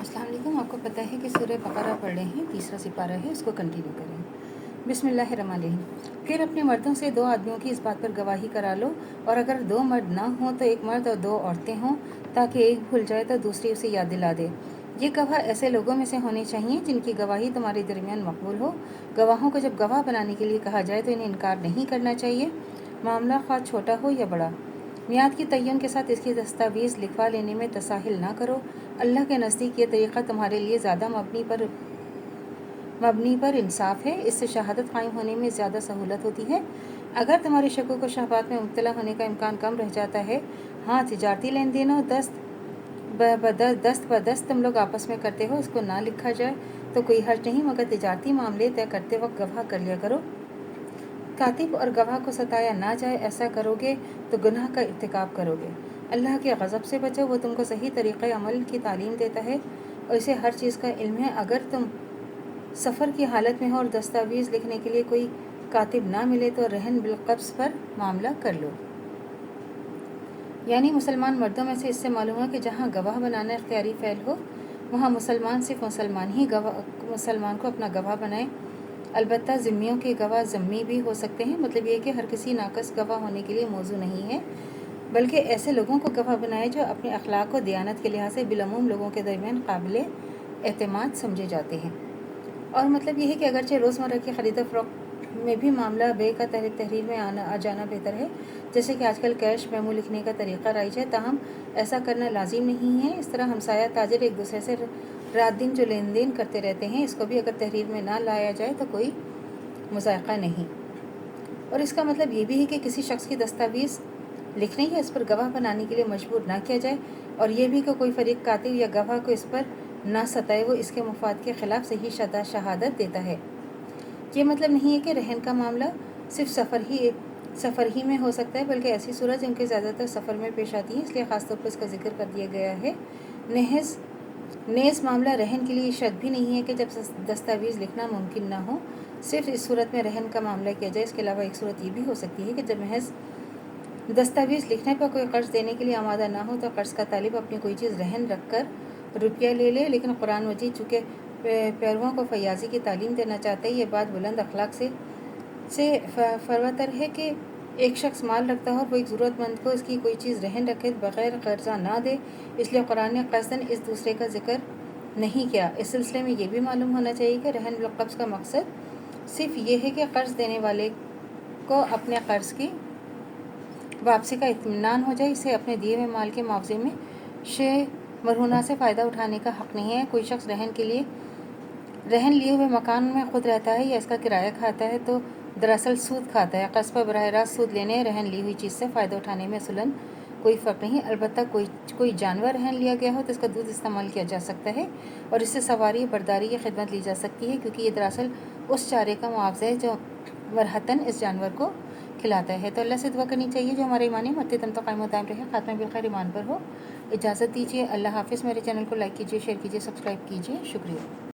अस्सलाम वालेकुम। आपको पता है कि सूरह बकरा पढ़ रहे हैं, तीसरा सिपारा है, उसको कंटिन्यू करें। बिस्मिल्लाहिर्रहमानिर्रहीम। फिर अपने मर्दों से 2 आदमियों की इस बात पर गवाही करा लो, और अगर 2 मर्द ना हों तो 1 मर्द और 2 औरतें हों, ताकि एक भूल जाए तो दूसरी उसे याद दिला दे। ये गवाह ऐसे लोगों में से होने चाहिए जिनकी गवाही तुम्हारे दरमियान मकबूल हो। गवाहों को जब गवाह बनाने के लिए कहा जाए तो इन्हें इनकार नहीं करना चाहिए, मामला ख्वाह छोटा हो या बड़ा। मियाद की तयन के साथ इसकी दस्तावेज़ लिखवा लेने में तसाहिल ना करो। अल्लाह के नज़दीक ये तरीक़ा तुम्हारे लिए ज़्यादा मबनी पर इंसाफ है। इससे शहादत कायम होने में ज़्यादा सहूलत होती है। अगर तुम्हारे शकों को शहवात में मुब्तला होने का इम्कान कम रह जाता है, हाँ, तिजारती लेन देनों दस्त बदस्त तुम लोग आपस में करते हो, उसको ना लिखा जाए तो कोई हर्ज नहीं, मगर तिजारती मामले तय करते वक्त गवाह कर लिया करो। कातिब और गवाह को सताया ना जाए, ऐसा करोगे तो गुनाह का इर्तिकाब करोगे। अल्लाह के गज़ब से बचो, वो तुमको सही तरीक़े अमल की तालीम देता है और इसे हर चीज़ का इल्म है। अगर तुम सफ़र की हालत में हो और दस्तावेज़ लिखने के लिए कोई कातिब ना मिले तो रहन बिलक़ब्ज़ पर मामला कर लो। यानी मुसलमान मर्दों में से इससे मालूम है कि जहाँ गवाह बनाना इख्तियारी फ़ैल हो, वहाँ मुसलमान सिर्फ मुसलमान को अपना गवाह बनाए। अलबत्ता ज़िम्मियों के गवाह ज़म्मी भी हो सकते हैं। मतलब ये कि हर किसी नाकस गवाह होने के लिए मौजू नहीं है, बल्कि ऐसे लोगों को गवाह बनाए जो अपने अखलाक और दियानत के लिहाज से बिलअमूम लोगों के दरमियान काबिल एतमाद समझे जाते हैं। और मतलब ये है कि अगरचे रोज़मर्रा की ख़रीद फ़रोख्त में भी मामला बे का तहरीर में आ जाना बेहतर है, जैसे कि आजकल कैश मेमो लिखने का तरीक़ा राइज है, ताहम ऐसा करना लाजिम नहीं है। इस तरह हमसाया ताजिर एक दूसरे से रात दिन जो लेन देन करते रहते हैं, इसको भी अगर तहरीर में ना लाया जाए तो कोई मुज़ायक़ा नहीं। और इसका मतलब ये भी है कि किसी शख्स की दस्तावेज़ लिखने या इस पर गवाह बनाने के लिए मजबूर ना किया जाए, और ये भी कि कोई फ़रीक़ कातिब या गवाह को इस पर ना सताए, वो इसके मुफाद के ख़िलाफ़ सही शहादत देता है। ये मतलब नहीं है कि रहन का मामला सिर्फ सफ़र ही में हो सकता है, बल्कि ऐसी सूरत जिनके ज़्यादातर सफ़र में पेश आती है, इसलिए ख़ास तौर पर इसका जिक्र कर दिया गया है। नेज़ मामला रहन के लिए शर्त भी नहीं है कि जब दस्तावेज़ लिखना मुमकिन ना हो, सिर्फ इस सूरत में रहन का मामला किया जाए। इसके अलावा एक सूरत ये भी हो सकती है कि जब महज दस्तावेज़ लिखने पर कोई कर्ज़ देने के लिए आमादा ना हो, तो कर्ज़ का तालिब अपनी कोई चीज़ रहन रख कर रुपया ले ले। लेकिन कुरान मजीद चूँकि पैरवों को फयाज़ी की तालीम देना चाहता है, ये बात बुलंद अखलाक से फरवतर है कि एक शख्स माल रखता हो और वो एक ज़रूरतमंद को इसकी कोई चीज़ रहन रखे बग़ैर कर्ज़ा ना दे, इसलिए कुरान ने क़स्दन इस दूसरे का जिक्र नहीं किया। इस सिलसिले में ये भी मालूम होना चाहिए कि रहन बिलक़ब्ज़ का मकसद सिर्फ ये है कि कर्ज़ देने वाले को अपने कर्ज़ की वापसी का इत्मीनान हो जाए। इसे अपने दिए हुए माल के मुआवजे में शे मरहूना से फ़ायदा उठाने का हक़ नहीं है। कोई शख्स रहन लिए हुए मकान में खुद रहता है या इसका किराया खाता है तो दरअसल सूद खाता है। कर्ज़ पर बराह रास्त सूद लेने, रहन ली हुई चीज़ से फ़ायदा उठाने में असूलन कोई फ़र्क नहीं। अलबत्ता कोई जानवर रहन लिया गया हो तो इसका दूध इस्तेमाल किया जा सकता है और इससे सवारी बर्दारी की खिदमत ली जा सकती है, क्योंकि ये दरअसल उस चारे का मुआवजा है जो मरहतन इस जानवर को खिलाता है। तो अल्लाह से दुआ करनी चाहिए जो हमारे ईमानी मरते दम तक कायम दायम रहे, ख़ात्मा बिलखैर ईमान पर हो। इजाज़त दीजिए। अल्लाह हाफ़िज़। मेरे चैनल को लाइक कीजिए, शेयर कीजिए, सब्सक्राइब कीजिए। शुक्रिया।